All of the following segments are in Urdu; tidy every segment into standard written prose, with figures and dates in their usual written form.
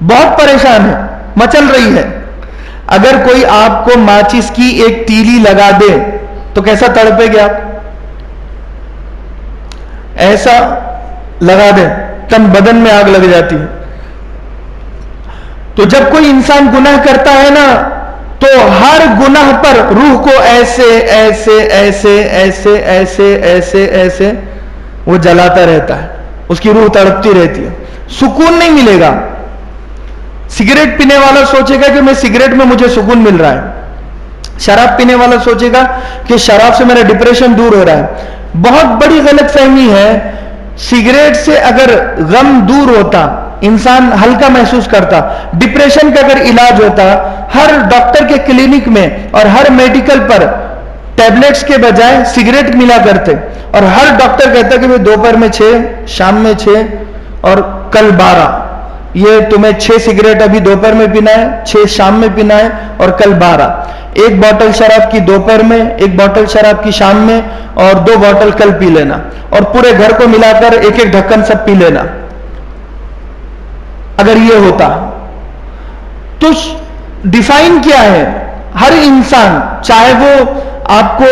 بہت پریشان ہے، مچل رہی ہے. اگر کوئی آپ کو ماچس کی ایک تیلی لگا دے تو کیسا تڑپے گے آپ؟ ایسا لگا دے تن بدن میں آگ لگ جاتی ہے. تو جب کوئی انسان گناہ کرتا ہے نا تو ہر گناہ پر روح کو ایسے ایسے ایسے ایسے ایسے ایسے ایسے وہ جلاتا رہتا ہے، اس کی روح تڑپتی رہتی ہے، سکون نہیں ملے گا. سگریٹ پینے والا سوچے گا کہ میں سگریٹ میں مجھے سکون مل رہا ہے، شراب پینے والا سوچے گا کہ شراب سے میرا ڈپریشن دور ہو رہا ہے. بہت بڑی غلط فہمی ہے. سگریٹ سے اگر غم دور ہوتا، انسان ہلکا محسوس کرتا، ڈپریشن کا اگر علاج ہوتا، ہر ڈاکٹر کے کلینک میں اور ہر میڈیکل پر ٹیبلٹس کے بجائے سگریٹ ملا کرتے، اور ہر ڈاکٹر کہتا کہ دوپہر میں 6، شام میں 6 اور کل 12. یہ تمہیں 6 سگریٹ ابھی دوپہر میں پینا ہے، 6 شام میں پینا ہے اور کل 12. ایک بوٹل شراب کی دوپہر میں، ایک بوٹل شراب کی شام میں اور 2 بوٹل کل پی لینا، اور پورے گھر کو ملا کر ایک ایک ڈھکن سب پی لینا. اگر یہ ہوتا تو ڈیفائن کیا ہے؟ ہر انسان، چاہے وہ آپ کو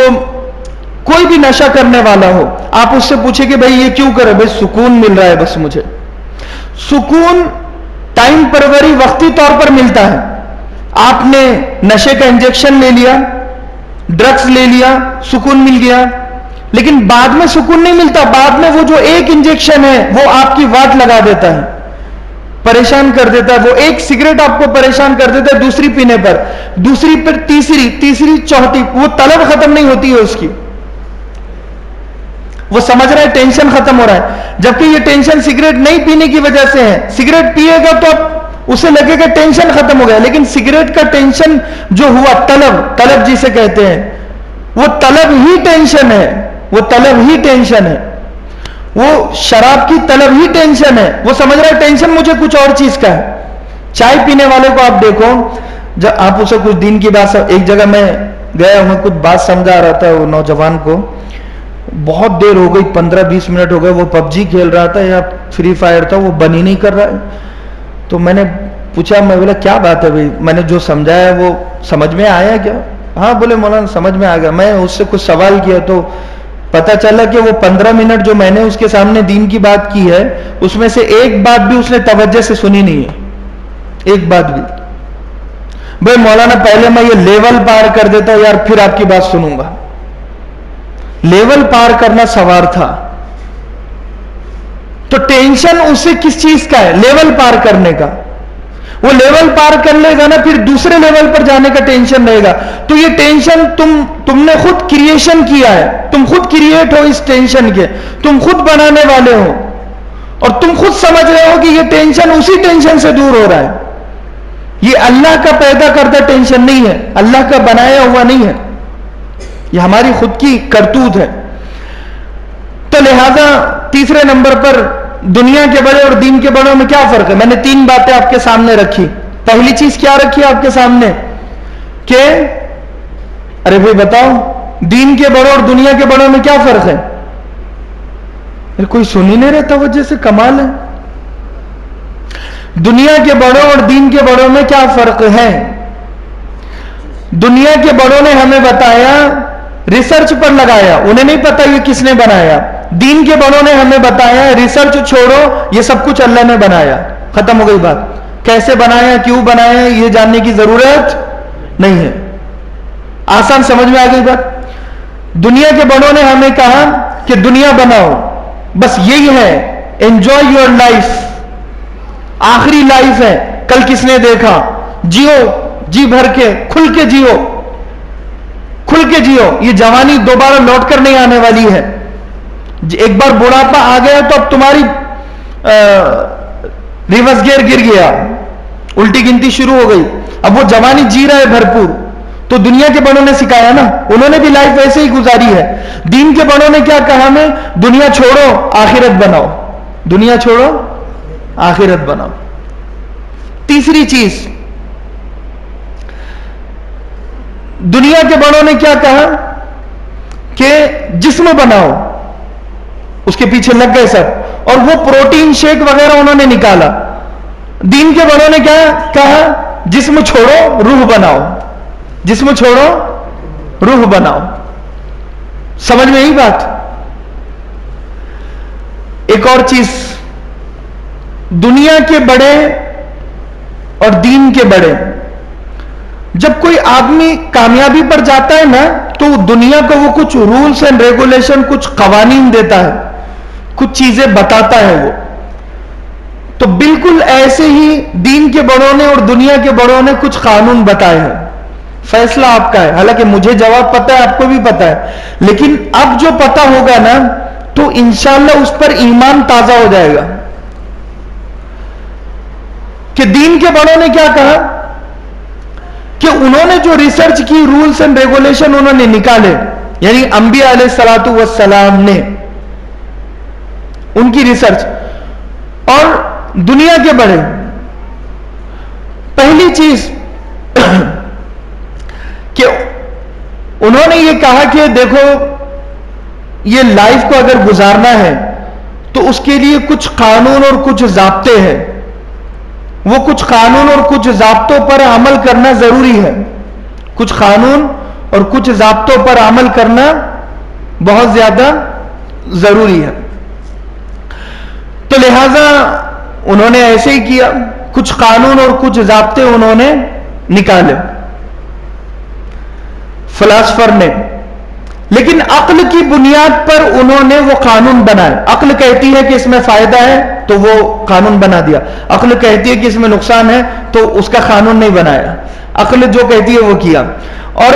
کوئی بھی نشہ کرنے والا ہو، آپ اس سے پوچھیں کہ بھائی یہ کیوں کرے؟ بھائی سکون مل رہا ہے بس مجھے. سکون ٹائم پروری وقتی طور پر ملتا ہے. آپ نے نشے کا انجیکشن لے لیا، ڈرگز لے لیا، سکون مل گیا، لیکن بعد میں سکون نہیں ملتا. بعد میں وہ جو ایک انجیکشن ہے وہ آپ کی واٹ لگا دیتا ہے، پریشان کر دیتا ہے. وہ ایک سگریٹ آپ کو پریشان کر دیتا ہے، دوسری پینے پر، دوسری پر تیسری، تیسری چوتھی، وہ طلب ختم نہیں ہوتی ہے اس کی. وہ سمجھ رہا ہے ٹینشن ختم ہو رہا ہے، جبکہ یہ ٹینشن سگریٹ نہیں پینے کی وجہ سے ہے. سگریٹ پیے گا تو اب اسے لگے گا ٹینشن ختم ہو گیا، لیکن سگریٹ کا ٹینشن جو ہوا، طلب جسے کہتے ہیں، وہ طلب ہی ٹینشن ہے، وہ طلب ہی ٹینشن ہے. وہ شراب کی طلب ہی ٹینشن ہے. وہ سمجھ رہا ہے ٹینشن مجھے کچھ اور چیز کا ہے. چائے پینے والے کو آپ دیکھو، جب آپ اسے کچھ دین کی بات، ایک جگہ میں گیا ہوں، کچھ بات سمجھا رہا تھا وہ نوجوان کو، بہت دیر ہو گئی، 15-20 منٹ ہو گئے، وہ پب جی کھیل رہا تھا یا فری فائر تھا، وہ بن ہی نہیں کر رہا ہے. تو میں نے پوچھا، میں بولا کیا بات ہے بھائی؟ میں نے جو سمجھایا وہ سمجھ میں آیا کیا؟ ہاں بولے مولانا سمجھ میں آ گیا. میں اس سے کچھ سوال کیا تو پتا چلا کہ وہ 15 منٹ جو میں نے اس کے سامنے دین کی بات کی ہے، اس میں سے ایک بات بھی اس نے توجہ سے سنی نہیں ہے، ایک بات بھی. بھائی مولانا پہلے میں یہ لیول پار کر دیتا یار، پھر آپ کی بات سنوں گا. لیول پار کرنا سوار تھا. تو ٹینشن اسے کس چیز کا ہے؟ لیول پار کرنے کا. وہ لیول پار کر لے گا نا، پھر دوسرے لیول پر جانے کا ٹینشن رہے گا. تو یہ ٹینشن تم نے خود کریشن کیا ہے، تم خود کریٹ ہو اس ٹینشن کے، تم خود بنانے والے ہو، اور تم خود سمجھ رہے ہو کہ یہ ٹینشن اسی ٹینشن سے دور ہو رہا ہے. یہ اللہ کا پیدا کردہ ٹینشن نہیں ہے، اللہ کا بنایا ہوا نہیں ہے، یہ ہماری خود کی کرتوت ہے. تو لہذا تیسرے نمبر پر دنیا کے بڑے اور دین کے بڑوں میں کیا فرق ہے؟ میں نے 3 باتیں آپ کے سامنے رکھی. پہلی چیز کیا رکھی آپ کے سامنے کہ ارے بھائی بتاؤ دین کے بڑوں اور دنیا کے بڑوں میں کیا فرق ہے؟ کوئی سن ہی نہیں رہا توجہ سے، کمال ہے. دنیا کے بڑوں اور دین کے بڑوں میں کیا فرق ہے؟ دنیا کے بڑوں نے ہمیں بتایا، ریسرچ پر لگایا، انہیں نہیں پتا یہ کس نے بنایا. دین کے بڑوں نے ہمیں بتایا ریسرچ چھوڑو، یہ سب کچھ اللہ نے بنایا. ختم ہو گئی بات. کیسے بنایا، کیوں بنایا، یہ جاننے کی ضرورت نہیں ہے. آسان سمجھ میں آ گئی بات. دنیا کے بڑوں نے ہمیں کہا کہ دنیا بناؤ، بس یہی ہے، انجوائے یور لائف، آخری لائف ہے، کل کس نے دیکھا، جیو جی بھر کے، کھل کے جیو، کھل کے جیو. یہ جوانی دوبارہ لوٹ کر نہیں آنے والی ہے. ایک بار بڑھاپا آ گیا تو اب تمہاری ریورس گیئر گر گیا، الٹی گنتی شروع ہو گئی. اب وہ جوانی جی رہا ہے بھرپور. تو دنیا کے بڑوں نے سکھایا نا، انہوں نے بھی لائف ایسے ہی گزاری ہے. دین کے بڑوں نے کیا کہا ہمیں؟ دنیا چھوڑو آخرت بناؤ، دنیا چھوڑو آخرت بناؤ. تیسری چیز، دنیا کے بڑوں نے کیا کہا کہ جسم بناؤ، اس کے پیچھے لگ گئے سب، اور وہ پروٹین شیک وغیرہ انہوں نے نکالا. دین کے بڑوں نے کیا کہا؟ جسم چھوڑو روح بناؤ، جسم چھوڑو روح بناؤ. سمجھ میں یہی بات. ایک اور چیز، دنیا کے بڑے اور دین کے بڑے، جب کوئی آدمی کامیابی پر جاتا ہے نا تو دنیا کو وہ کچھ رولز اینڈ ریگولیشن، کچھ قوانین دیتا ہے، کچھ چیزیں بتاتا ہے. وہ تو بالکل ایسے ہی دین کے بڑوں نے اور دنیا کے بڑوں نے کچھ قانون بتائے ہیں. فیصلہ آپ کا ہے، حالانکہ مجھے جواب پتا ہے، آپ کو بھی پتا ہے، لیکن اب جو پتا ہوگا نا تو انشاءاللہ اس پر ایمان تازہ ہو جائے گا. کہ دین کے بڑوں نے کیا کہا کہ انہوں نے جو ریسرچ کی، رولز اینڈ ریگولیشن انہوں نے نکالے، یعنی انبیاء علیہ الصلوۃ والسلام نے ان کی ریسرچ، اور دنیا کے بڑے. پہلی چیز کہ انہوں نے یہ کہا کہ دیکھو یہ لائف کو اگر گزارنا ہے تو اس کے لیے کچھ قانون اور کچھ ضابطے ہیں. وہ کچھ قانون اور کچھ ضابطوں پر عمل کرنا ضروری ہے. کچھ قانون اور کچھ ضابطوں پر عمل کرنا بہت زیادہ ضروری ہے. تو لہذا انہوں نے ایسے ہی کیا، کچھ قانون اور کچھ ضابطے انہوں نے نکالے فلاسفر نے. لیکن عقل کی بنیاد پر انہوں نے وہ قانون بنائے. عقل کہتی ہے کہ اس میں فائدہ ہے تو وہ قانون بنا دیا، عقل کہتی ہے کہ اس میں نقصان ہے تو اس کا قانون نہیں بنایا. عقل جو کہتی ہے وہ کیا. اور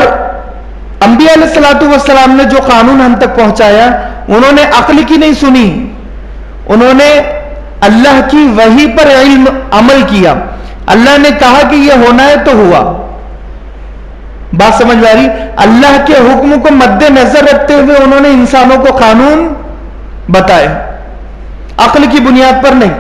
انبیاء علیہ الصلوۃ والسلام نے جو قانون ہم تک پہنچایا، انہوں نے عقل کی نہیں سنی، انہوں نے اللہ کی وحی پر علم عمل کیا. اللہ نے کہا کہ یہ ہونا ہے تو ہوا. بات سمجھ میں آ رہی؟ اللہ کے حکم کو مد نظر رکھتے ہوئے انہوں نے انسانوں کو قانون بتائے، عقل کی بنیاد پر نہیں.